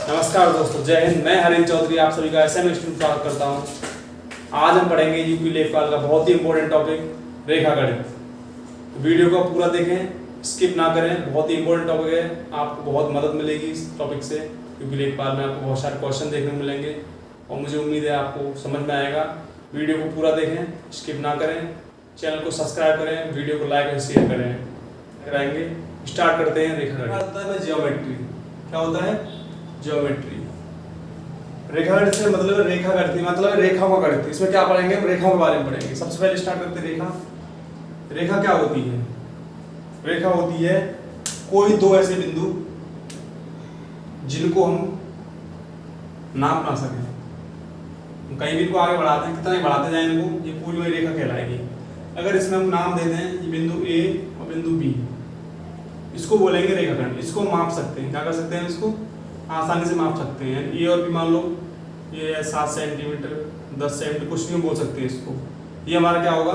नमस्कार दोस्तों, जय हिंद। मैं हरीश चौधरी आप सभी का एसएम स्टूडेंट स्वागत करता हूं। आज हम पढ़ेंगे यूपी लेखपाल का बहुत ही इंपॉर्टेंट टॉपिक रेखागणित। वीडियो को पूरा देखें, स्किप ना करें। बहुत ही इंपॉर्टेंट टॉपिक है, आपको बहुत मदद मिलेगी इस टॉपिक से। यूपी लेखपाल में आपको बहुत सारे क्वेश्चन देखने को मिलेंगे और मुझे उम्मीद है आपको समझ में आएगा। वीडियो को पूरा देखें, स्किप ना करें, चैनल को सब्सक्राइब करें, वीडियो को लाइक और शेयर कराएंगे। स्टार्ट करते हैं रेखागणित। जियोमेट्री क्या होता है? ज्योमेट्री। रेखागणित से मतलब रेखागणित मतलब रेखाओं का गणित। इसमें क्या पढ़ेंगे? रेखाओं के बारे में पढ़ेंगे। सबसे पहले स्टार्ट करते हैं रेखा। रेखा क्या होती है? रेखा होती है कोई दो ऐसे बिंदु जिनको हम नाप ना सकें। कहीं भी इनको आगे बढ़ाते हैं, कितना ही बढ़ाते जाए इनको, ये पूरी वही रेखा कहलाएगी। अगर इसमें हम नाम दे दें, ये बिंदु ए और बिंदु बी, इसको बोलेंगे रेखाखंड। इसको माप सकते हैं। क्या कर सकते हैं? इसको आसानी से माप सकते हैं। ए और बी मान लो ये 7 सेंटीमीटर 10 सेंटीमीटर कुछ भी बोल सकते हैं इसको। ये हमारा क्या होगा?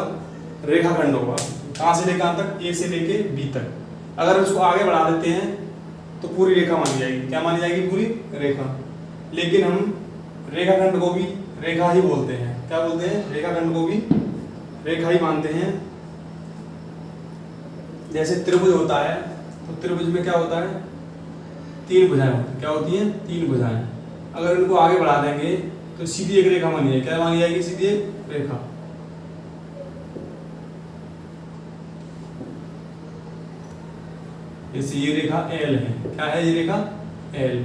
रेखाखंड होगा। कहाँ से लेकर कहाँ तक? ए से लेके बी तक। अगर इसको आगे बढ़ा देते हैं तो पूरी रेखा मानी जाएगी। क्या मानी जाएगी? पूरी रेखा। लेकिन हम रेखाखंड को भी रेखा ही बोलते हैं। क्या बोलते हैं? रेखाखंड को भी रेखा ही मानते हैं। जैसे त्रिभुज होता है तो त्रिभुज में क्या होता है? 3 भुजाएं होती हैं। क्या होती हैं? 3 भुजाएं। अगर इनको आगे बढ़ा देंगे तो सीधी एक रेखा मानी जाएगी। क्या मानी जाएगी? सीधी एक रेखा। जैसे ये रेखा एल है। क्या है ये रेखा? एल।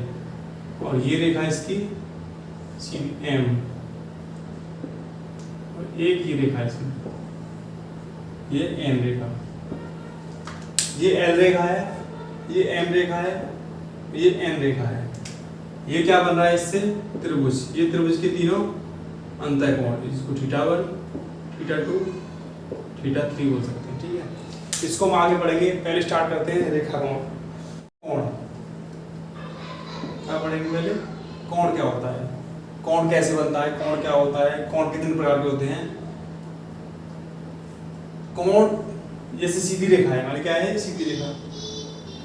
और ये रेखा इसकी सीधी एम। और एक ही रेखा इसमें, ये एन रेखा। ये एल रेखा है, ये एम रेखा है, ये एन रेखा है। ये क्या बन रहा है इससे? त्रिभुज। ये त्रिभुज के तीनों अंतःकोण, इसको θ1 θ2 θ3 बोल सकते हैं। ठीक है, इसको हम आगे बढ़ेंगे। पहले स्टार्ट करते हैं रेखाकोण। कोण क्या पढ़ेंगे पहले? कोण क्या होता है, कोण कैसे बनता है, कोण क्या होता है, कोण कितने प्रकार के होते हैं। कोण जैसे सीधी रेखा है, मतलब क्या है? सीधी रेखा।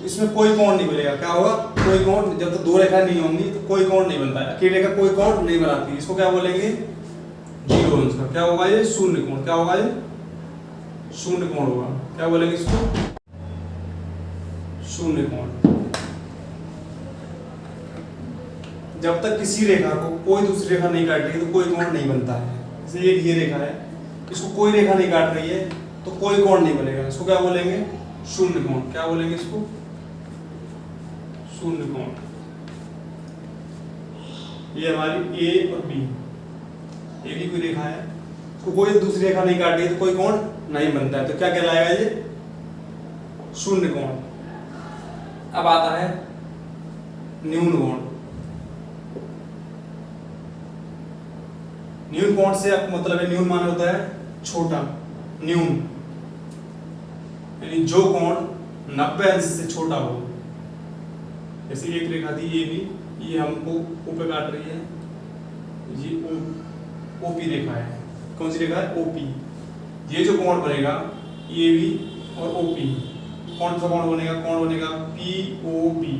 इसमें कोई कोण नहीं बनेगा। क्या होगा? कोई कोण। जब तक दो रेखा नहीं होंगी तो कोई कोण नहीं बनता है। अकेली रेखा कोई कोण नहीं बनाती। इसको क्या बोलेंगे? जीरो अंश का। क्या होगा? ये शून्य कोण। क्या होगा? ये शून्य कोण होगा। क्या बोलेंगे इसको? शून्य कोण। जब तक किसी रेखा को कोई दूसरी रेखा नहीं काट रही तो कोई कोण नहीं बनता है। जैसे ये रेखा है, इसको कोई रेखा नहीं काट रही है तो कोई कोण नहीं बनेगा। इसको क्या बोलेंगे? शून्य कोण। क्या बोलेंगे इसको? शून्य कोण। ये हमारी ए और बी, ए भी कोई रेखा है, तो कोई दूसरी रेखा नहीं काट रही तो कोई कोण नहीं बनता है। तो क्या कहलाएगा? ये शून्य कोण। अब आता है न्यून कोण। न्यून कोण से आपको मतलब है, न्यून माने होता है छोटा। न्यून यानी जो कोण 90 अंश से छोटा हो। जैसे एक रेखा थी ए बी, ये हमको ओ पे काट रही है, ये ओपी रेखा है। कौन सी रेखा है? ओपी। ये जो कोण बनेगा ए बी और ओपी, कौन सा कोण बनेगा? कोण बनेगा पीओबी।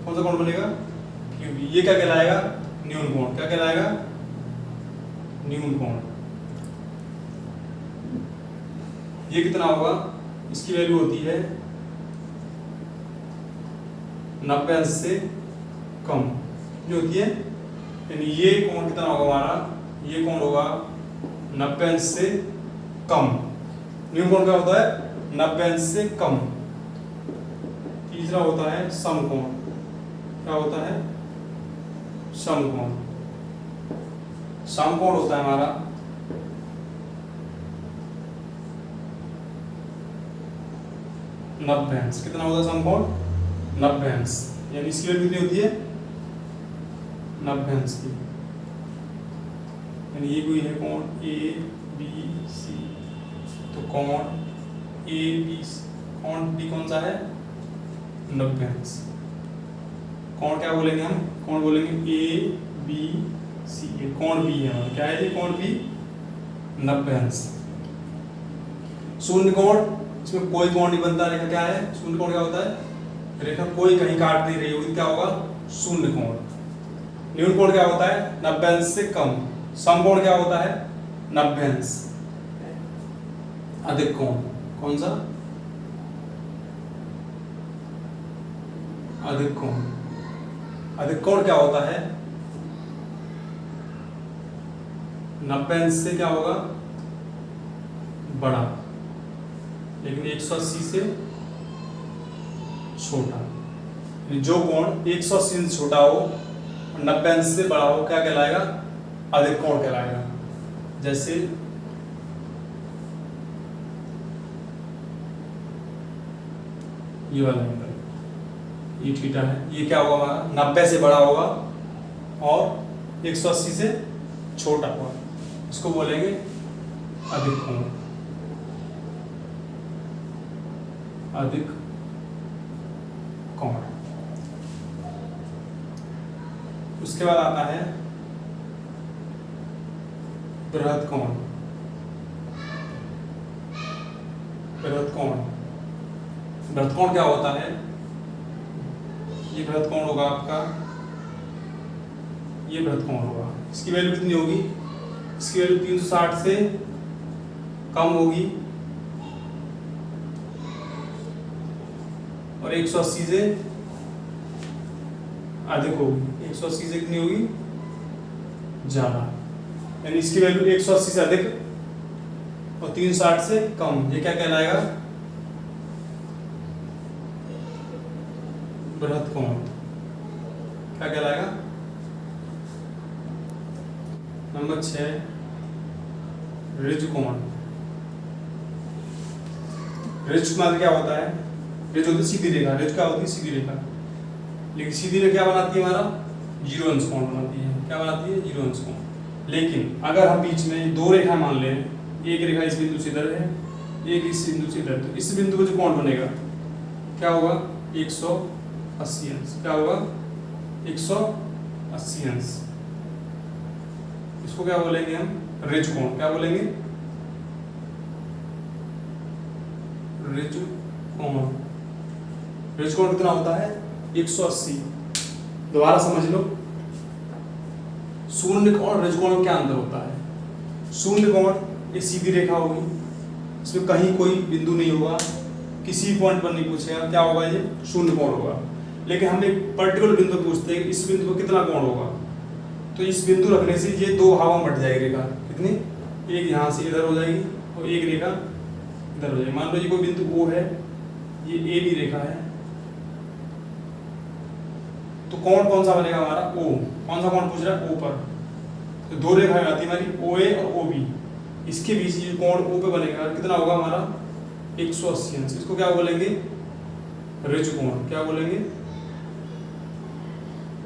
कौन सा कोण बनेगा? क्यूबी। ये क्या कहलाएगा? न्यून कोण। क्या कहलाएगा? न्यून कोण। ये कितना होगा? इसकी वैल्यू होती है 90 अंश से कम जो होती है। यानी ये कोण कितना होगा हमारा? ये कोण होगा 90 अंश से कम। न्यून कोण क्या होता है? 90 अंश से कम। तीसरा होता है समकोण। क्या होता है? समकोण। समकोण होता है हमारा 90 अंश। कितना होता है समकोण? 90 अंश। यानी इसकी वैल्यू कितनी होती है? 90 अंश की। यानी ये कोई है कोण ए बी सी, तो कोण ए बी, कोण बी कौन सा है? 90 अंश। कोण क्या बोलेंगे हम? कोण बोलेंगे ए बी सी। ये कोण बी है। क्या है ये? कोण बी 90 अंश। शून्य कोण, इसमें कोई कोण नहीं बनता। रेखा क्या है? शून्य कोण क्या होता है? रेखा कोई कहीं काट नहीं रही होगी, क्या होगा? शून्य कोण। न्यून कोण क्या होता है 90 अंश से कम, सम कोण क्या होता है 90 अंश, अधिक कोण कौन सा अधिक कोण, अधिक कोण क्या होता है 90 अंश से क्या होगा बड़ा, लेकिन 180 से छोटा। जो कोण 180 से छोटा हो और 90 अंश से बड़ा हो क्या कहलाएगा अधिक कोण कहलाएगा। जैसे ये वाला एंगल ये थीटा है, ये क्या होगा हमारा 90 से बड़ा होगा और 180 से छोटा होगा, इसको बोलेंगे अधिक कोण, अधिक कोण। उसके बाद आता है बृहद कोण। बृहद कोण, बृहद कोण क्या होता है, ये बृहद कोण होगा आपका, ये बृहद कोण होगा, इसकी वैल्यू कितनी होगी, इसकी वैल्यू 360 से कम होगी और 180 से अधिक होगी, 180 से कितनी होगी ज्यादा, यानी इसकी वैल्यू 180 से अधिक और 360 से कम, ये क्या कहलाएगा बृहद कोण, क्या कहलाएगा। नंबर 6 ऋज कोण। ऋज मतलब क्या होता है, ऋज होती है सीधी रेखा, ऋज क्या होती है सीधी रेखा, लेकिन सीधी रेखा क्या बनाती है हमारा 0 अंश कोण बनाती है, क्या बनाती है 0 अंश कोण। लेकिन अगर हम बीच में दो रेखा मान लें, एक रेखा इस बिंदु से इधर है, एक इस बिंदु से इधर, तो इस बिंदु पर जो कोण बनेगा क्या होगा 180 अंश, क्या होगा 180 अंश, इसको क्या बोलेंगे हम ऋज कोण, क्या बोलेंगे ऋज कोण। ऋज कोण कितना होता है 180। दोबारा समझ लो, शून्य कोण ऋज कोण में क्या अंतर होता है। शून्य कोण एक सीधी रेखा होगी, इसमें कहीं कोई बिंदु नहीं होगा, किसी पॉइंट पर नहीं पूछेगा, क्या होगा ये शून्य कोण होगा। लेकिन हम एक पर्टिकुलर बिंदु पूछते हैं इस बिंदु पर कितना कोण होगा, तो इस बिंदु रखने से ये दो भागों में बट जाएगी रेखा, कितनी, एक यहाँ से इधर हो जाएगी और एक रेखा इधर हो जाएगी। मान लो ये कोई बिंदु O है, ये ए बी रेखा है, तो कोण कौन सा बनेगा हमारा O, कौन सा कोण पूछ रहा है O पर, तो दो रेखाएं आती है हमारी OA और OB, इसके बीच जो कोण O पे बनेगा कितना होगा हमारा 180 अंश, इसको क्या बोलेंगे ऋज कोण, क्या बोलेंगे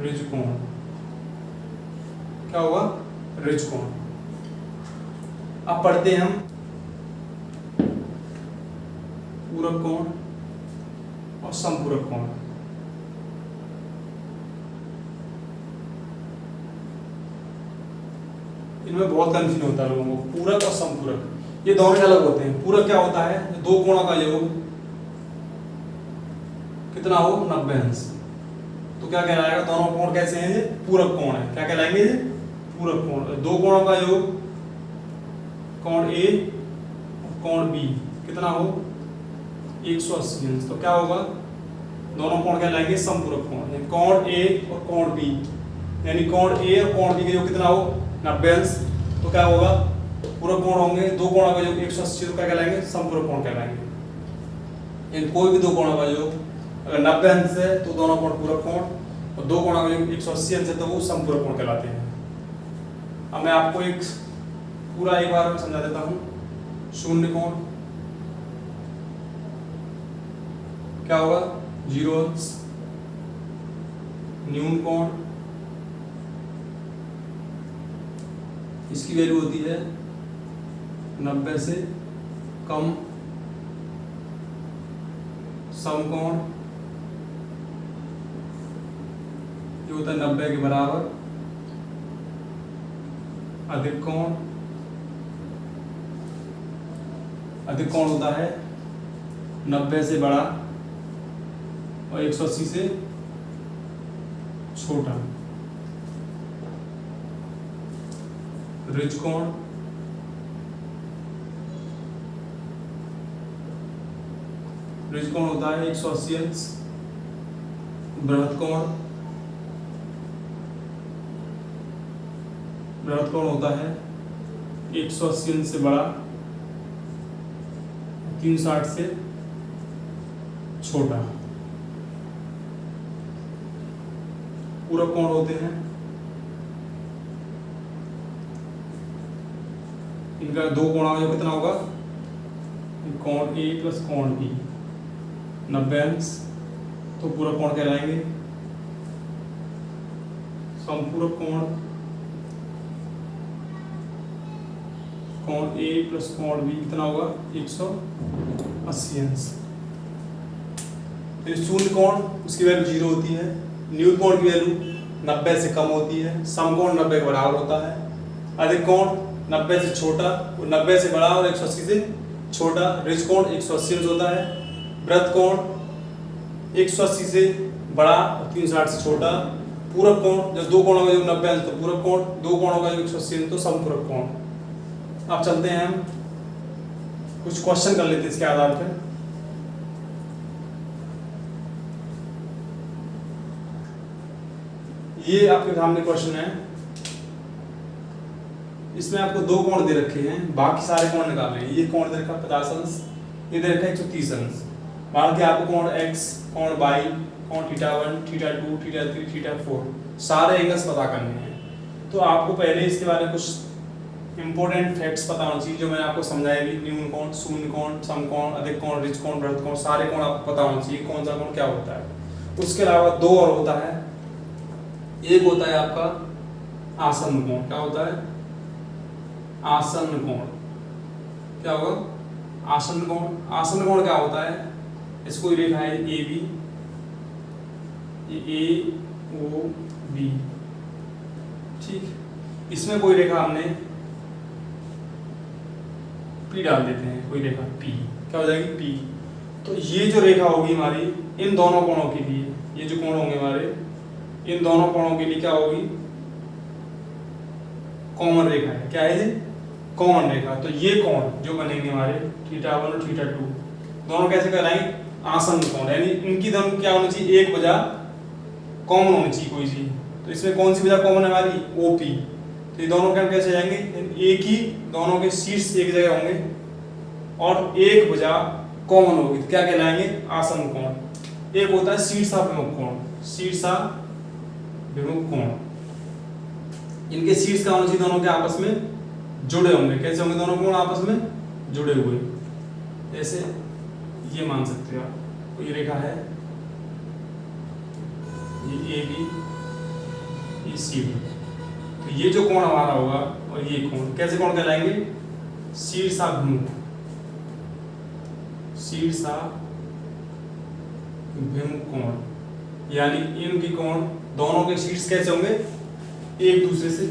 ऋज कोण, क्या होगा ऋज कोण। अब पढ़ते हैं हम पूरक कोण और समपूरक कोण। इनमें बहुत कंफ्यूजन होता है लोगों को, पूरक और समपूरक ये दोनों अलग होते हैं। पूरक क्या होता है दो कोणों का योग कितना हो 90 अंश, तो क्या कहलाएगा दोनों कोण कैसे हैं ये पूरक कोण है, क्या कहलाएंगे ये पूरक कोण। दो कोणों का योग कोण A और कोण B कितना हो 180 अंश, तो क्या होगा दोनों कोण कहलाएंगे समपूरक कोण। कोण A और कोण B, यानी कोण A और कोण B का योग कितना हो 90 अंश, तो क्या होगा पूरक कोण होंगे। दो कोणों का योग 180 तो क्या कहलाएंगे समपूरक कोण कहलाएंगे। इन कोई भी दो कोणों का योग अगर 90 अंश है तो दोनों कोण पूरक कोण, और दो कोणों का योग 180 अंश है तो वो समपूरक कोण कहलाते हैं। अब मैं आपको एक पूरा एक बार समझा देता हूँ। शून्य कोण क्या होगा 0 अंश, न्यून कोण इसकी वैल्यू होती है 90 से कम, समकोण ये होता है 90 के बराबर, अधिक कोण, अधिक कोण होता है 90 से बड़ा और 180 से छोटा। रिज कोण, रिज कोण होता है 180 अंश। बृहद कोण, बृहद कोण होता है 180 अंश से बड़ा, 360 से छोटा। पूरक कोण होते हैं, इनका दो कोण आगे कितना होगा, कोण ए प्लस कोण बी 90 अंश, तो पूरक कोण कहलाएंगे। समपूरक कोण, कोण ए प्लस कोण बी कितना होगा 180 अंश। फिर शून्य कोण, उसकी वैल्यू 0 होती है। न्यून कोण की वैल्यू 90 से कम होती है। समकोण 90 के बराबर होता है। अधिक कोण 90 से छोटा, 90 से बड़ा और 180 से छोटा। रिज कोण 180 अंश होता है। वृत्त कोण 180 से बड़ा और 360 से छोटा। पूरक कोण, जब दो कोण होगा जो 90 अंश तो पूरक कोण, दो कोण होगा जो 180 अंश तो समपूरक कोण। अब चलते हैं हम कुछ क्वेश्चन कर लेते हैं इसके आधार पर। ये आपके सामने क्वेश्चन है, इसमें आपको दो कोण दे रखे हैं, बाकी सारे कोण निकालने हैं। ये कोण दे रखा 50 अंश, ये दे रखा 130 अंश। मान के आपको कोण x, कोण y, कोण θ1, θ2, θ3, θ4 सारे एंगल्स पता करने हैं। तो आपको पहले इसके बारे में कुछ इंपॉर्टेंट फैक्ट्स पता होना चाहिए, जो मैंने आपको समझाया भी। न्यून कोण, शून्य कोण, समकोण, अधिक कोण, रिज कोण, वृत्त कोण, सारे कोण आपको पता होना चाहिए कौन सा कोण क्या होता है। उसके अलावा दो और होता है, एक होता है आपका आसन्न कोण। क्या होता है आसन्न कोण? क्या होगा आसन्न कोण? आसन्न कोण क्या होता है, इसको रेखा है ए बी, ये ए ओ बी, ठीक। इसमें कोई रेखा हमने पी डाल देते हैं, कोई रेखा पी, क्या हो जाएगी पी। तो ये जो रेखा होगी हमारी इन दोनों कोणों के लिए, ये जो कोण होंगे हमारे इन दोनों कोणों के लिए क्या होगी, कॉमन रेखा है। क्या है ये कॉमन रेखा। तो ये कोण जो बनेंगे हमारे θ1 और θ2 दोनों कैसे कहलाएंगे आसन्न कोण, यानी इनकी दोनों क्या होनी चाहिए, एक वजह कॉमन होनी चाहिए कोई चीज। तो इसमें कौन सी वजह कॉमन है हमारी OP। तो ये दोनों क्या कैसे जाएंगे, एक ही दोनों के शीर्ष एक जगह होंगे और एक वजह कॉमन होगी, तो क्या कहलाएंगे आसन्न कोण। एक होता है शीर्षाभिमुख कोण, शीर्षाभिमुख कोण। इनके शीर्ष का होना चाहिए दोनों के आपस में जुड़े होंगे। कैसे होंगे दोनों कोण आपस में जुड़े हुए, जैसे ये मान सकते हो आप। ये रेखा है, ये AB, ये CD। तो ये जो कोण हमारा होगा और ये कोण कैसे कोण कहलाएंगे, शीर्षाभिमुख, शीर्षाभिमुख कोण। यानी इनकी कोण दोनों के शीर्ष कैसे होंगे, एक दूसरे से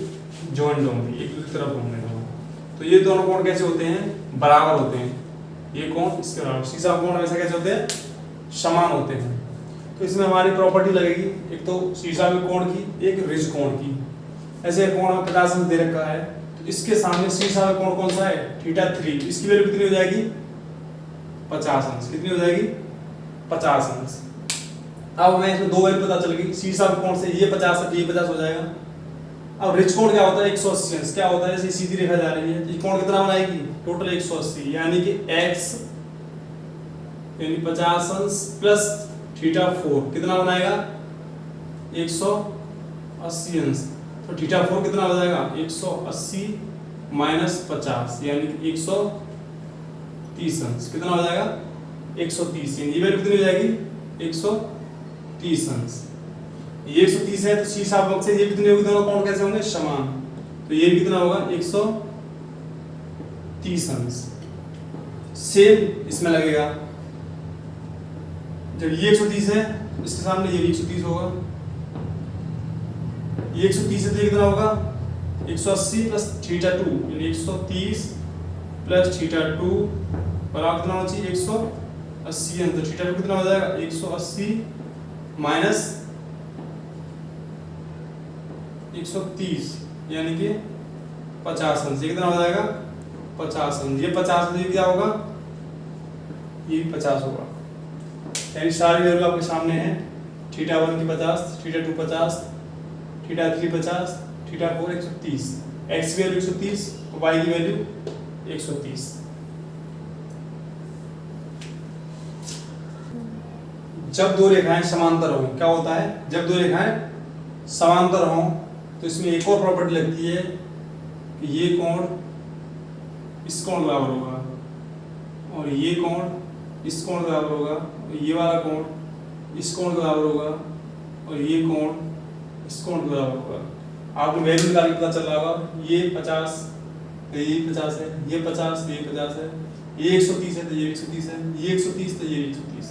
जॉइंट होंगे, एक दूसरी तरफ होंगे दोनों। तो ये दोनों कोण कैसे होते हैं, बराबर होते हैं। ये कोण इसके बराबर। शीर्षा कोण वैसे कैसे होते हैं, समान होते हैं। तो इसमें हमारी प्रॉपर्टी लगेगी, एक तो शीर्षाभिमुख कोण की, एक रिज कोण की। ऐसे कोण हमें 50 अंश दे रखा है, तो इसके सामने शीर्षाभिमुख कोण कौन सा है θ3, इसकी वैल्यू कितनी हो जाएगी 50 अंश। कितनी हो जाएगी 50 अंश। अब हमें इसमें दो वैल्यू पता चल गई, शीर्षाभिमुख कोण से ये 50 है, ये 50 हो जाएगा। अब रिज कोण क्या होता है 180 अंश। क्या होता है, जैसे सीधी रेखा जा रही है तो ये कोण कितना बनाएगी टोटल 180, यानी कि x यानी 50 अंश प्लस θ4 कितना बनाएगा 180 अंश। तो θ4 कितना हो जाएगा 180 माइनस 50 यानी कि 130 अंश। कितना हो जाएगा 130, यानी ये वैल्यू कितनी हो जाएगी 130 अंश। ये 130 है तो शीर्षाभिमुख से ये कितने होगी, दोनों कोण कैसे होंगे समान। तो ये कितना होगा 130 अंश। सेम इसमें लगेगा, जब ये 130 है इसके सामने ये भी 130 होगा। ये 130 है तो ये कितना होगा 180 प्लस θ2 यानी 130 प्लस θ2 बराबर कितना होना चाहिए 180 अंश। तो θ2 कितना हो जाएगा 180 माइनस 130 यानी कि 50 अंश। ये कितना हो जाएगा 50 अंश। ये 50 अंश क्या होगा, ये भी 50 होगा। यानी सारी वैल्यू आपके सामने है। थीटा 1 की 50, थीटा 2 50, थीटा 3 50, थीटा 4 130। एक्स की वैल्यू 130 और वाई की वैल्यू 130। जब दो रेखाएं समांतर हों क्या होता है, जब दो रेखाएं समांतर हों तो इसमें एक और प्रॉपर्टी लगती है कि ये कोण इस कोण के बराबर होगा और ये कोण इस कोण के बराबर होगा और ये वाला कोण इस कोण के बराबर होगा और ये कोण इस कोण के बराबर होगा। आपको वैल्यू निकाल के पता चल रहा होगा, ये 50 तो ये 50 है, ये 50 तो ये 50 है, ये 130 है तो ये 130 है, ये 130 तो ये 130।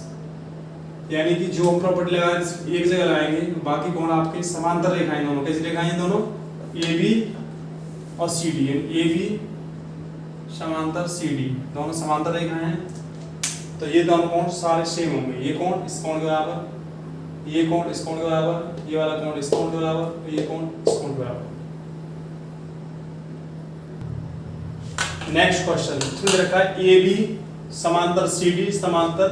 यानी कि जो हम प्रॉपर्टी लगाए एक जगह लगाएंगे, बाकी कोण आपके समांतर रेखाएं दोनों। कैसी रेखाएं हैं दोनों, ए बी और सी डी। ए बी समांतर सी डी, दोनों समांतर रेखाएं हैं। तो ये दोनों कोण सारे सेम होंगे। ये कोण इस कोण के बराबर, ये कोण इस कोण के बराबर, ये वाला कोण इस कोण के बराबर, ये कोण इस कोण के बराबर। नेक्स्ट क्वेश्चन इसमें रखा है ए बी समांतर सी डी समांतर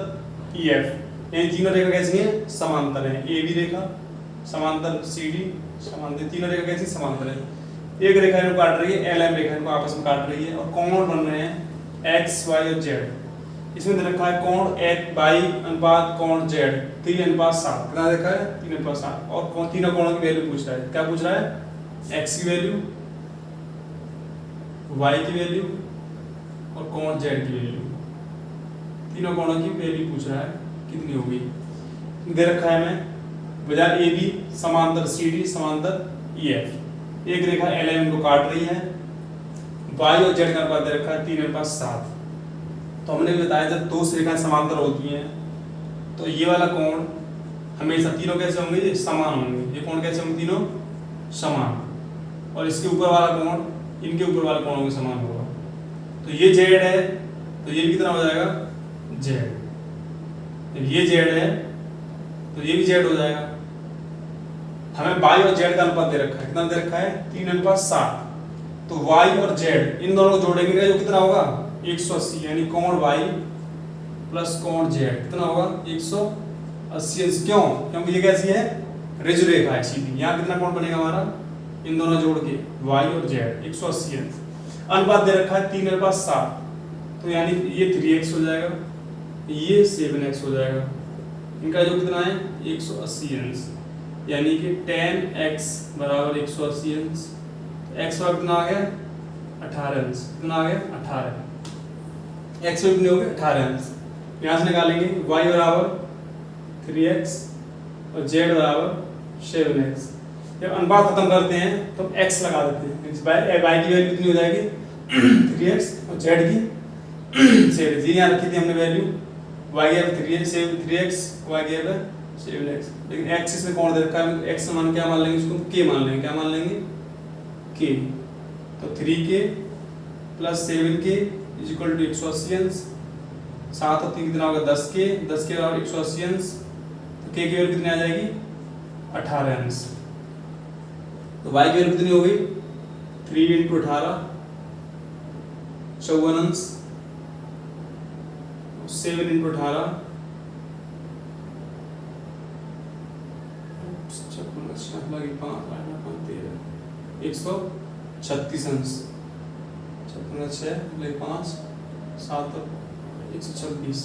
ई एफ। ये तीनों रेखा कैसी हैं, समांतर हैं। ए बी रेखा समांतर सी डी समांतर, तीनों रेखा कैसी समांतर है। एक रेखा इनको काट रही है, एल एम रेखा इनको आपस में काट रही है और कोण बन रहे हैं एक्स वाई और जेड। इसमें दे रखा है कोण एक्स वाई अनुपात कोण जेड 3:7। कितना देखा है 3:7। और तीनों कोणों की वैल्यू पूछ रहा है। क्या पूछ रहा है, एक्स की वैल्यू, वाई की वैल्यू और कोण जेड की वैल्यू। तीनों कोणों की वैल्यू पूछ रहा है कितनी होगी। दे रखा है हमें बजाय ए बी समांतर सी डी समांतर ई एफ। एक रेखा एल एम को काट रही है, वाई और जेड का अनुपात दे रखा है 3:7। तो हमने बताया जब दो रेखाएं समांतर होती हैं तो ये वाला कोण हमेशा तीनों कैसे होंगे, समान होंगे। ये कोण कैसे होंगे, तीनों समान। और इसके ऊपर वाला कोण इनके ऊपर वाले कोणों के समान होगा। तो ये जेड है तो ये भी कितना हो जाएगा, जेड। ये जेड है तो ये भी जेड हो जाएगा। हमें वाई और जेड का अनुपात दे रखा है। कितना दे रखा है 3:7। तो वाई और जेड इन दोनों को जोड़ेंगे जो कितना होगा 180। यानी कोण वाई प्लस कोण जेड कितना होगा 180। क्यों, क्योंकि ये कैसी है, ऋजु रेखा है सीधी। यहाँ कितना कोण बनेगा हमारा, इन दोनों जोड़ के वाई और जेड 180 अंश। अनुपात दे रखा है 3:7। तो यानी ये 3x हो जाएगा, ये 7x हो जाएगा। इनका जो कितना है 180 अंश। यानी कि 10x बराबर 180 अंश। x का कितना आ गया 18 अंश। कितना आ गया 18। x में कितने हो गए 18 अंश। यहाँ से निकालेंगे y बराबर 3x और z बराबर 7x। जब अनुपात खत्म करते हैं तो x लगा देते हैं। y की वैल्यू कितनी हो जाएगी 3x और z की 7x। यहाँ रखी थी हमने वैल्यू, y की 3x, y की 7x। लेकिन x इसमें कौन दे रखा है, x मान क्या मान लेंगे, इसको k मान लेंगे। क्या मान लेंगे k। तो 3k plus 7k is equal to 180 अंश। 7 और 3 कितना होगा 10k, 10k बराबर 180 अंश। तो k की वैल्यू कितनी आ जाएगी 18 अंश। तो y की वैल्यू कितनी हो गई 3 × 18 54 अंश। 7 × 18 136 अंश। 5 7 126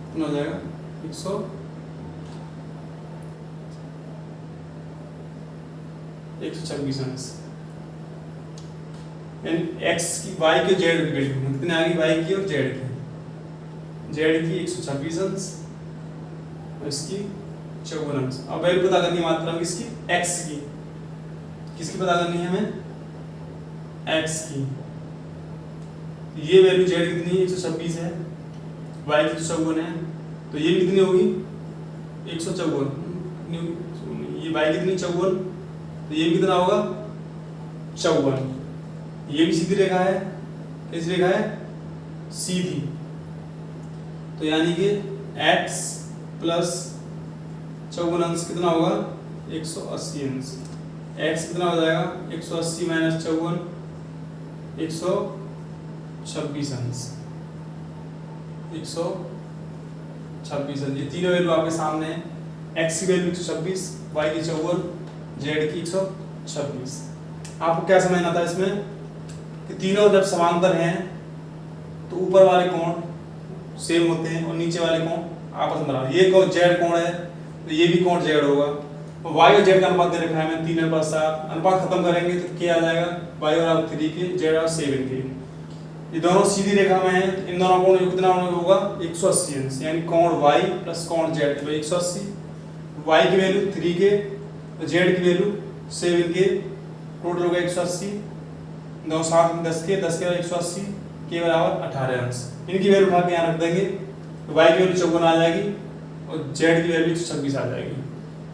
कितना हो जाएगा 126 अंश। यानी x की y की z की वैल्यू कितनी आ गई, y की और z की। z की 126 अंश और इसकी 54 अंश। अब वैल्यू पता करनी है मात्रा में किसकी, x की। किसकी पता करनी है हमें, x की। ये वैल्यू z कितनी है 126 है, y की 54 है। तो ये कितनी होगी 154। ये y कितनी 54, तो ये भी कितना होगा 54। ये भी सीधी रेखा है, कैसी रेखा है सीधी। तो यानी कि x प्लस 54 अंश कितना होगा 180 अंश। x कितना हो जाएगा 180 - 54 126 अंश, 126 अंश। ये तीनों वैल्यू आपके सामने है। x की वैल्यू 126, y की 54, z की 126। आपको क्या समझना था इसमें कि तीनों जब समांतर हैं तो ऊपर वाले कोण सेम होते हैं और नीचे वाले कोण आपस में बराबर। ये कोण z कोण है तो ये भी कोण z होगा। y और z का अनुपात दे रखा है हमें 3:7। अनुपात खत्म करेंगे तो क्या आ जाएगा, y और 3 के, z और 7 के। ये दोनों सीधी रेखा में हैं तो इन दोनों कोण जो कितना होगा 180 अंश, यानी कोण y प्लस कोण z तो 180। y की वैल्यू 3 के तो z की वैल्यू 7 के, टोटल होगा 180। दो 7 में 10 के 180 के बराबर 18 अंश। इनकी वैल्यू उठा के यहाँ रख देंगे तो y की वैल्यू 54 आ जाएगी और z की वैल्यू 126 आ जाएगी।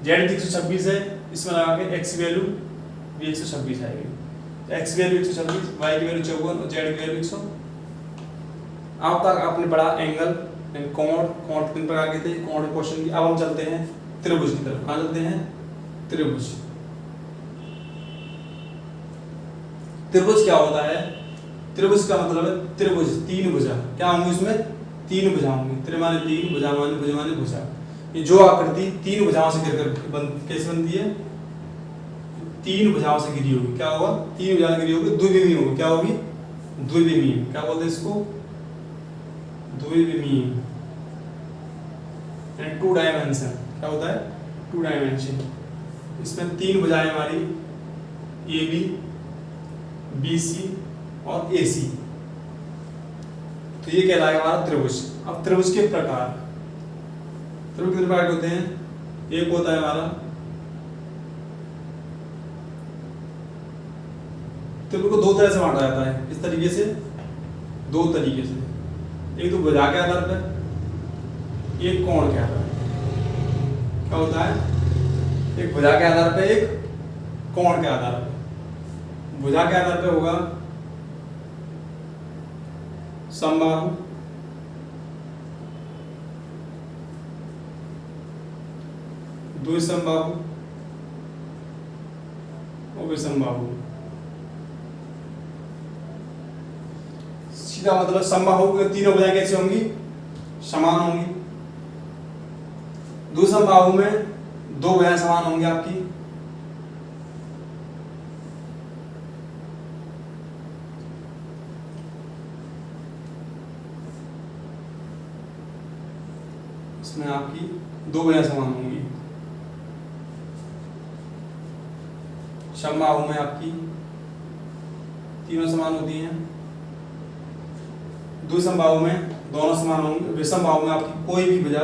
z की 126 है, इसमें लगा के x की वैल्यू भी 126 आएगी। x की वैल्यू 126, y की वैल्यू 54 और z की वैल्यू 100। अब तक आपने पढ़ा एंगल, कोण तीन प्रकार के थे कोण क्वेश्चन की। अब हम चलते हैं त्रिभुज की तरफ। कहाँ चलते हैं, त्रिभुज। त्रिभुज क्या होता है, त्रिभुज का मतलब है त्रिभुज, तीन भुजा। क्या होंगी इसमें, तीन भुजा होंगी। त्रि माने तीन, भुजा माने भुज माने भुजा। ये जो आकृति तीन भुजाओं से घिरकर कैसे बनती है, तीन भुजाओं से घिरी होगी। क्या होगा, तीन भुजाओं से घिरी होगी, द्विविमीय होगी। क्या होगी, द्विविमीय। क्या बोलते हैं इसको, द्विविमीय, यानी 2 डायमेंशन। क्या होता है, 2 डायमेंशन। इसमें तीन भुजाएं हमारी AB, BC और AC। तो ये कहलाएगा हमारा त्रिभुज। अब त्रिभुज के प्रकार, त्रिभुज कितने प्रकार के होते हैं, एक होता है हमारा त्रिभुज को 2 तरह से बांटा जाता है। इस तरीके से, 2 तरीके से। एक तो भुजा के आधार पर, एक कोण के आधार पर। क्या होता है, एक भुजा के आधार पर, एक कोण के आधार पर। भुजा के आधार पर होगा समबाहु, द्विसमबाहु और विषमबाहु। सीधा मतलब समबाहु के तीनों भुजाएं कैसी होंगी, समान होंगी। द्विसमबाहु में 2 भुजाएं समान होंगी आपकी। इसमें आपकी 2 भुजाएं समान होंगी। समबाहु में आपकी तीनों समान होती हैं। द्विसमबाहु में दोनों समान होंगे। विषमबाहु में आपकी कोई भी भुजा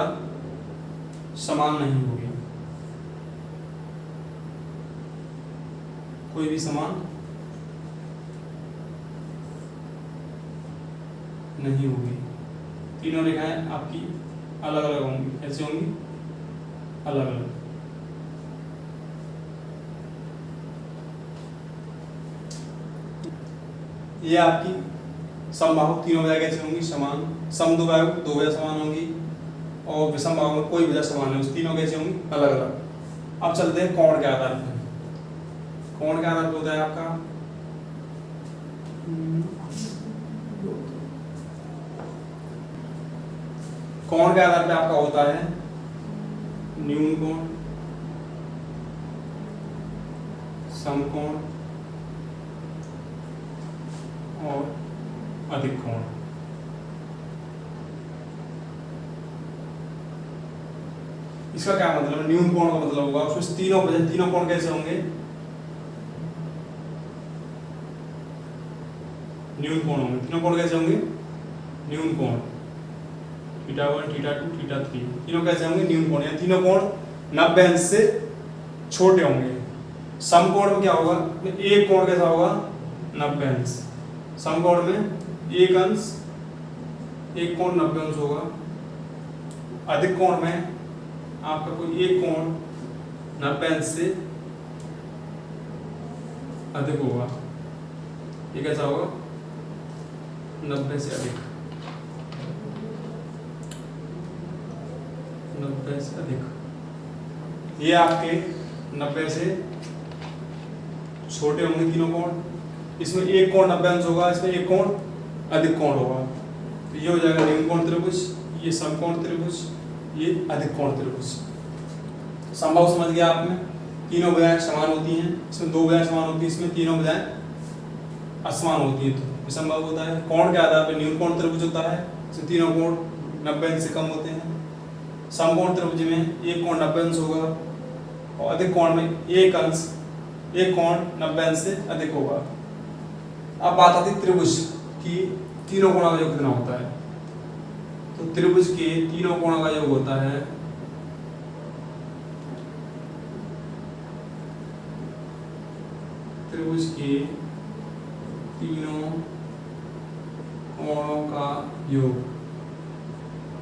समान नहीं होगी, कोई भी समान नहीं होगी। तीनों रेखाएं आपकी अलग अलग होंगी। कैसे होंगी, अलग अलग। ये आपकी समबाहु तीनों भुजाएं कैसे होंगी, समान। समद्विबाहु 2 भुजा समान होंगी और विषमबाहु में कोई भुजा समान नहीं, तीनों कैसे होंगी, अलग अलग। अब चलते हैं कोण के आधार पर। कोण के आधार पर होता है आपका कोण के आधार पर आपका होता है न्यून कोण, समकोण और अधिक कोण। इसका क्या मतलब है, न्यून कोण का मतलब होगा उसमें तीनों कोण कैसे होंगे, न्यून कोण होंगे। तीनों कोण कैसे होंगे, न्यून कोण। θ1, θ2, θ3 तीनों कैसे होंगे, न्यून कोण। या तीनों कोण 90 अंश से छोटे होंगे। समकोण में क्या होगा, एक कोण कैसा होगा, 90 अंश। समकोण में एक अंश, एक कोण 90 अंश होगा। अधिक कोण में आपका कोई एक कोण 90 अंश से अधिक होगा। ये कैसा होगा, 90 से अधिक, 90 से अधिक। ये आपके 90 से छोटे होंगे तीनों कोण। इसमें एक कोण 90 अंश होगा, इसमें एक कोण अधिक कोण होगा। तो ये हो जाएगा निम्न कोण त्रिभुज, ये समकोण त्रिभुज, ये अधिक कोण त्रिभुज। संभव समझ गया आपने, तीनों भुजाएं समान होती हैं, इसमें दो भुजाएं समान होती हैं, इसमें तीनों भुजाएं असमान होती है, तो विसंभव होता है। कोण के आधार पर न्यून कोण त्रिभुज होता है, इसमें तीनों कोण 90 अंश से कम होते हैं। समकोण त्रिभुज में एक कोण 90 अंश होगा और अधिक कोण में एक कोण 90 अंश से अधिक होगा। अब बात आती है त्रिभुज की तीनों कोणों का योग कितना होता है। तो त्रिभुज के तीनों कोणों का योग होता है त्रिभुज के तीनों कोणों का योग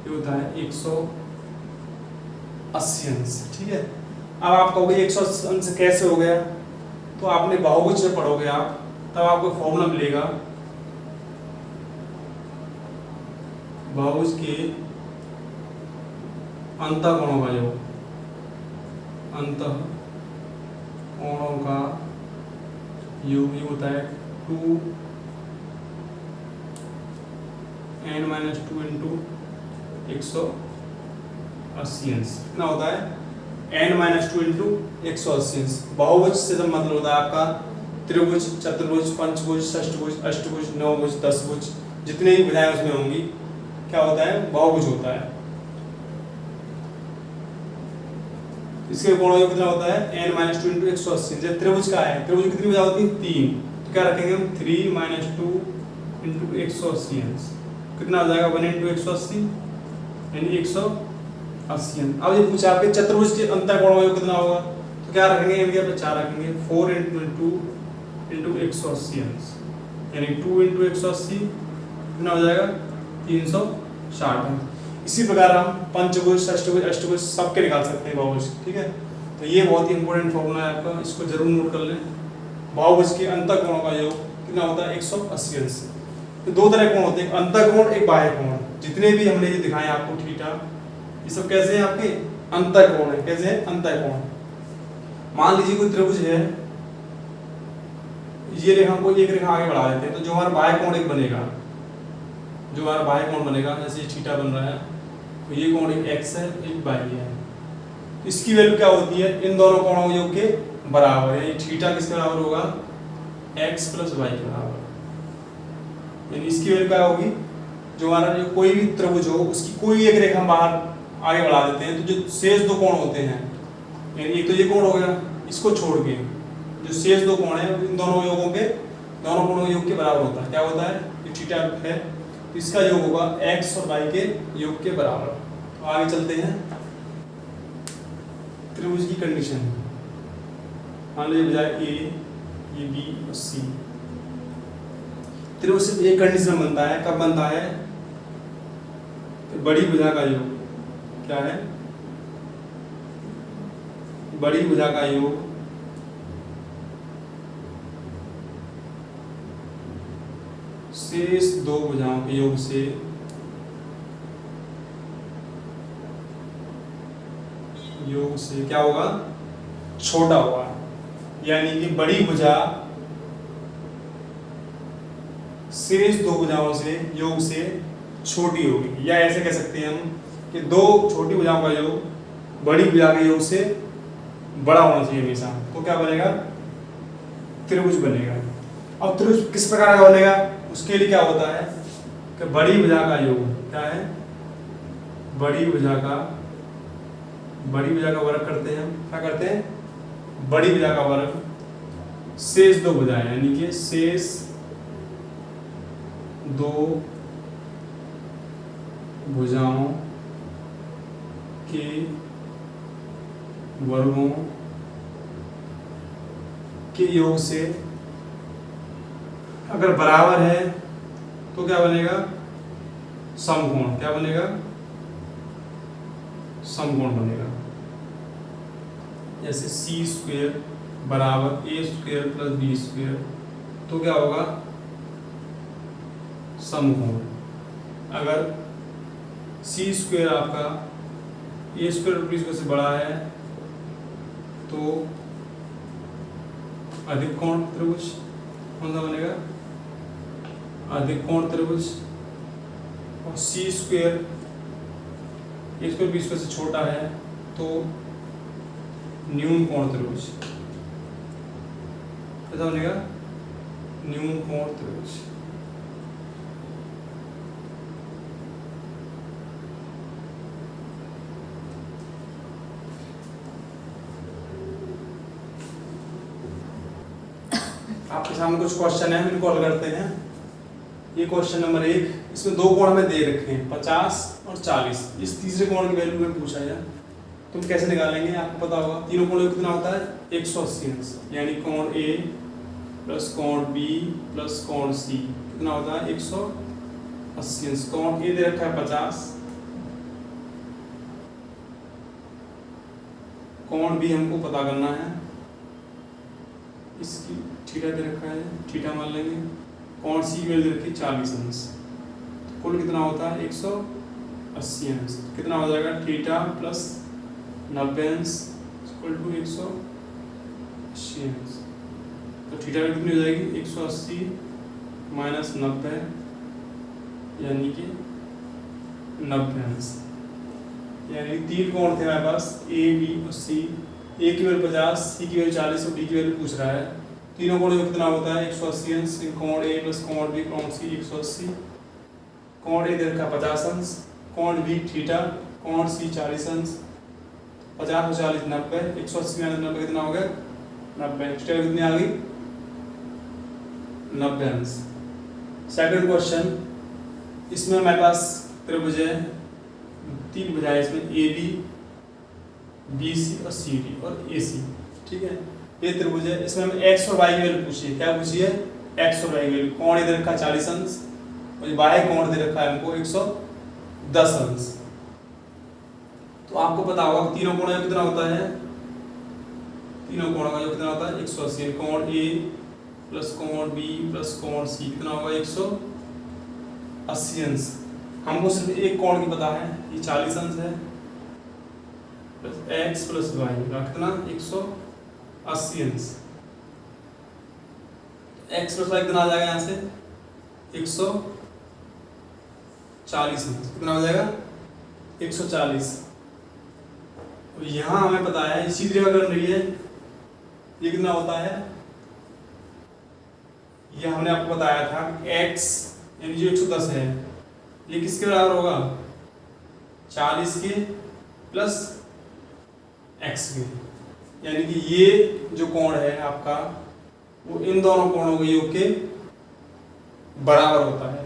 होता है 180 अंश। ठीक है, अब आप कहोगे 180 अंश कैसे हो गया, तो आपने बहुभुज में पढ़ोगे आप, तब आपको फॉर्मूला मिलेगा बहुभुज के अंतःकोणों का योग, अंतःकोणों का योग ये होता है 2n-2 इंटू 180 अंश। कितना होता है n-2 इंटू 180 अंश। बहुभुज से जब मतलब होता है आपका त्रिभुज, चतुर्भुज, पंचभुज, षष्ठभुज, अष्टभुज, नवभुज, दसभुज, जितने भी भुजाएं उसमें होंगी, क्या होता है बहुभुज होता है। इसके कोण योग कितना होता है n-2 इंटू 180। जब त्रिभुज का है, त्रिभुज कितनी भुजा होती है 3, तो क्या रखेंगे हम 3-2 इंटू 180 अंश। कितना हो जाएगा 1 इंटू 180 यानी 180 अंश। अब ये पूछा आपके चतुर्भुज के अंतःकोण का योग कितना होगा, तो क्या रखेंगे इनके पे 4 रखेंगे 4 इंटू 180 अंश यानी 2 इंटू 180 कितना हो जाएगा 360 अंश। इसी प्रकार हम पंचभुज, षष्ठभुज, अष्टभुज सबके निकाल सकते हैं बहुभुज। ठीक है, तो ये बहुत ही इंपॉर्टेंट फॉर्मूला है आपका, इसको जरूर नोट कर लें। बहुभुज के अंतःकोणों का योग कितना होता है 180 अंश। तो दो तरह के कोण होते हैं, अंतःकोण, एक बाह्य कोण। जितने भी हमने ये दिखाए आपको थीटा, ये सब कैसे हैं आपके अंतःकोण है। कैसे हैं अंतःकोण। मान लीजिए कोई त्रिभुज है, ये रेखा को एक रेखा आगे बढ़ा देते हैं, तो जो हमारा बाह्य कोण एक बनेगा, जो हमारा बाह्य कोण बनेगा, जैसे ये थीटा बन रहा है, तो ये कोण एक x है, एक y है। इसकी वैल्यू क्या होती है इन दोनों कोणों योग के बराबर है। थीटा किसके बराबर होगा x प्लस y के बराबर। यानी इसकी वैल्यू क्या होगी, जो हमारा जो कोई भी त्रिभुज हो उसकी कोई एक रेखा बाहर आगे बढ़ा देते हैं, तो जो शेष दो कोण होते हैं, यानी एक तो ये कोण हो गया, इसको छोड़ के जो शेष दो कोण है इन दोनों योगों के, दोनों कोणों योग के बराबर होता है। क्या होता है, ये थीटा है, तो इसका योग होगा x और y के योग के बराबर। तो आगे चलते हैं त्रिभुज की कंडीशन। मान लीजिए बजाय a, ये b और c। त्रिभुज से एक कंडीशन बनता है, कब बनता है कि बड़ी भुजा का योग क्या है, बड़ी भुजा का योग शेष दो भुजाओं के योग से क्या होगा छोटा होगा। यानी कि बड़ी भुजा शेष दो भुजाओं से योग से छोटी होगी, या ऐसे कह सकते हैं हम कि दो छोटी भुजाओं का योग बड़ी भुजा के योग से बड़ा होना चाहिए हमेशा। तो क्या बनेगा त्रिभुज बनेगा। अब त्रिभुज किस प्रकार का बनेगा, उसके लिए क्या होता है कि बड़ी भुजा का योग क्या है, बड़ी भुजा का वर्ग करते हैं हम। क्या करते हैं बड़ी भुजा का वर्ग शेष दो भुजाएं, यानी कि शेष दो भुजाओं के वर्गों के योग से अगर बराबर है तो क्या बनेगा समकोण। क्या बनेगा समकोण बनेगा। जैसे सी स्क्वायर बराबर ए स्क्वायर प्लस बी स्क्वायर, तो क्या होगा समकोण। अगर सी स्क्वायर आपका ए स्क्वायर प्लस बी से बड़ा है तो अधिक कोण त्रिभुज, कौन सा बनेगा, अधिक कोण त्रिभुज, और सी स्क्वायर, ए स्क्वायर बी स्क्वायर से छोटा है तो न्यून कोण त्रिभुज, कैसा बनेगा, न्यून कोण त्रिभुज। आपके सामने कुछ क्वेश्चन है, हम इनको हल करते हैं। ये क्वेश्चन नंबर 1, इसमें दो कोण हमें दे रखे हैं 50 और 40। इस तीसरे कोण की वैल्यू में पूछा है, तुम कैसे निकालेंगे, आपको पता होगा। तीनों कोणों कितना होता है 180 अंश, यानी कोण ए प्लस कोण बी प्लस कोण सी कितना होता है 180 अंश। कोण ए दे रखा है 50, कोण बी हमको पता करना है, इसकी थीटा दे रखा है, थीटा मान लेंगे। कोण सी की वैल्यू दे रखी 40 अंश, कुल कितना होता है 180 अंश। कितना हो जाएगा थीटा प्लस 90 अंश इक्वल टू 180 अंश। तो थीटा की कितनी हो जाएगी 180 माइनस 90, यानी कि 90 अंश। यानी तीन कोण थे हमारे पास, ए बी और सी। ए की वैल्यू 50, सी की वैल्यू 40 और डी की वैल्यू पूछ रहा है। तीनों कोणों में कितना होता है 180 अंश। कोण ए प्लस कोण बी कोण सी 180। कोण ए दे रखा 50 अंश, कोण बी थीटा, कोण सी 40 अंश। 50 और 40 90, 180 माइनस 90 कितना हो गया 90। थीटा कितनी आ गई 90 अंश। सेकंड क्वेश्चन, इसमें हमारे पास त्रिभुज है, तीन भुजाएं इसमें ए बी, बी सी और सी डी और ए सी। ठीक है, ये त्रिभुज है, इसमें हमें एक्स और वाई की वैल्यू पूछी है। क्या पूछी है एक्स और वाई की वैल्यू। कोण दे रखा है 40 अंश और बाह्य कोण दे रखा है हमको 110 अंश। तो आपको पता होगा तीनों कोणों का कितना होता है, तीनों कोणों का जो कितना होता है 180। कोण ए प्लस कोण बी प्लस कोण सी कितना होगा 180 अंश। हमको सिर्फ एक कोण की पता है, ये 40 अंश है, प्लस एक्स प्लस वाई का कितना 180 अंश। एक्स प्लस वाई कितना आ जाएगा यहाँ से 140 अंश। कितना हो जाएगा 140। और यहाँ हमें पता है इसी जगह कर रही है, ये कितना होता है, ये हमने आपको बताया था x यानी जो 110 है ये किसके बराबर होगा 40 के प्लस x के। यानी कि ये जो कोण है आपका वो इन दोनों कोणों के योग के बराबर होता है।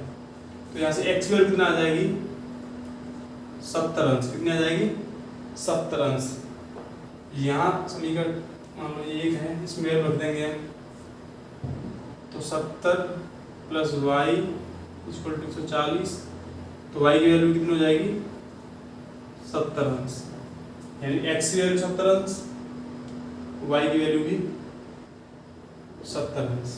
तो यहाँ से x की वैल्यू कितना आ जाएगी 70 अंश। कितनी आ जाएगी 70 अंश। यहाँ समीकरण मान लो ये 1 है, इसमें वैल्यू रख देंगे हम, तो 70 प्लस वाई इक्वल टू 140। तो y की वैल्यू कितनी हो जाएगी 70 अंश। यानी x की वैल्यू 70 अंश, y की वैल्यू भी 70 अंश।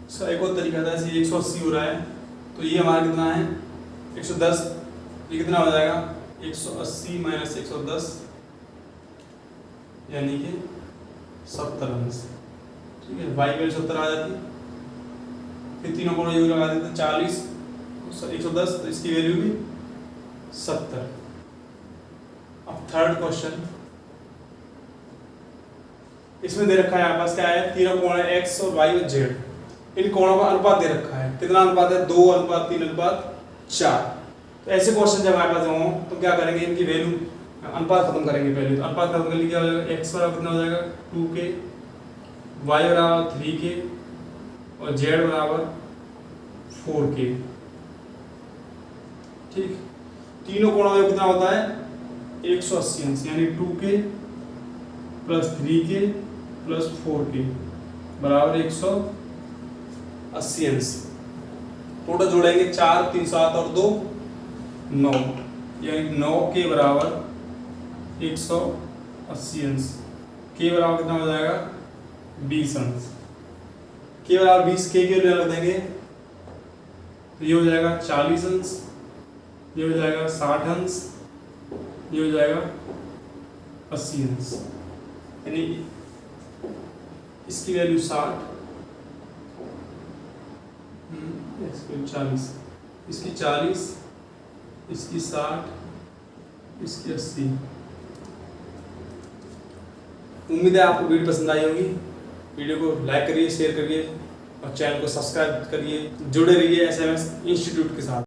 इसका एक और तरीका था, ऐसे 180 हो रहा है तो ये हमारा कितना है 110। ये कितना हो जाएगा 180 माइनस 110 यानी कि 70 अंश। ठीक है, y की वैल्यू 70 आ जाती है। फिर तीनों कोणों योग लगा देते हैं 40 110, तो इसकी वैल्यू भी 70। अब थर्ड क्वेश्चन, इसमें दे रखा है आपके पास क्या है, तीनों कोण है x और y और z। इन कोणों का अनुपात दे रखा है, कितना अनुपात है 2:3:4। तो ऐसे क्वेश्चन जब हमारे पास हों तो क्या करेंगे, इनकी वैल्यू अनुपात खत्म करेंगे पहले। तो अनुपात खत्म करने क्या हो जाएगा, x बराबर कितना हो जाएगा 2k, y बराबर 3k और z बराबर 4k। ठीक, तीनों कोणों में कितना होता है 180 अंश, यानी 2k plus 3k plus 4k बराबर 180 अंश। टोटल जोड़ेंगे 4 3 7 और 2 9, यानी 9k बराबर 180 अंश। k बराबर कितना हो जाएगा 20 अंश। k बराबर 20, k के लिए रख देंगे तो ये हो जाएगा 40 अंश, ये हो जाएगा 60 अंश, ये हो जाएगा 80 अंश। यानी इसकी वैल्यू 60, इसकी 40, इसकी 40, इसकी 60, इसकी 80। उम्मीद है आपको वीडियो पसंद आई होगी। वीडियो को लाइक करिए, शेयर करिए और चैनल को सब्सक्राइब करिए। जुड़े रहिए SMS इंस्टीट्यूट के साथ।